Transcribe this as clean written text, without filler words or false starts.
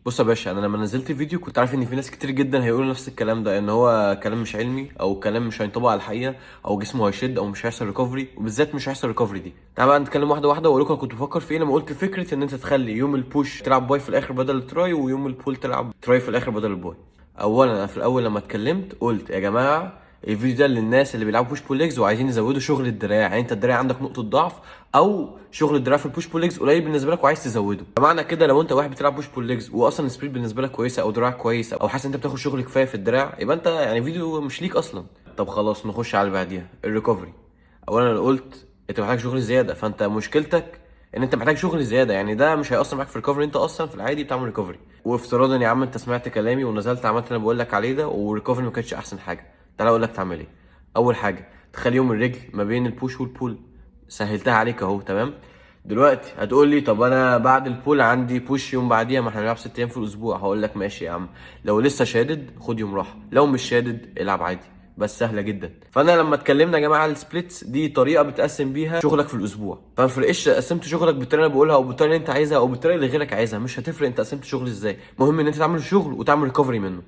بص يا باشا، انا لما نزلت فيديو كنت عارف ان في ناس كتير جدا هيقولوا نفس الكلام ده، ان هو كلام مش علمي او كلام مش هينطبق على الحقيقه او جسمه هيشد او مش هيحصل ريكفري، وبالذات مش هيحصل ريكفري دي. تعال بقى نتكلم واحده واحده واقول لكم انا كنت بفكر في ايه لما قلت فكره ان انت تخلي يوم البوش تلعب باي في الاخر بدل التراي، ويوم البول تلعب تراي في الاخر بدل الباي. اولا انا في الاول لما اتكلمت قلت يا جماعه الفيديو ده للناس اللي بيلعبوا بوش بول ليجز وعايزين يزودوا شغل الدراع، يعني انت الدراع عندك نقطه ضعف او شغل الدراع في البوش بول ليجز قليل بالنسبه لك وعايز تزوده. فمعنى كده لو انت واحد بتلعب بوش بول ليجز واصلا السبريد بالنسبه لك كويسه او دراعك كويس او حاسس ان انت بتاخد شغل كفايه في الدراع، يبقى انت يعني فيديو مش ليك اصلا. طب خلاص نخش على اللي بعديها، الريكفري. اولا انا قلت انت محتاج شغل زياده، فانت مشكلتك ان انت محتاج شغل زياده، يعني ده مش هيأثر معاك في الريكفري، انت اصلا في العادي بتعمل ريكفري. وافتراضا يا عم انت سمعت كلامي ونزلت عملت اللي انا بقول لك عليه ده والريكفري ما كانتش احسن حاجه، تعالى اقول لك تعمل ايه. اول حاجه تخلي يوم الرجل ما بين البوش والبول، سهلتها عليك اهو تمام. دلوقتي هتقول لي طب انا بعد البول عندي بوش يوم بعديها، ما احنا بنلعب 6 ايام في الاسبوع. هقول لك ماشي يا عم، لو لسه شادد خد يوم راحه، لو مش شادد العب عادي، بس سهله جدا. فانا لما اتكلمنا يا جماعه على السبليتس دي طريقه بتقسم بيها شغلك في الاسبوع، فما فرقش قسمت شغلك بالطريقه اللي بقولها او بالطريقه اللي انت عايزها او بالطريقه اللي غيرك عايزها، مش هتفرق انت قسمت شغل ازاي، المهم ان انت تعمل شغل وتعمل ريكفري منه.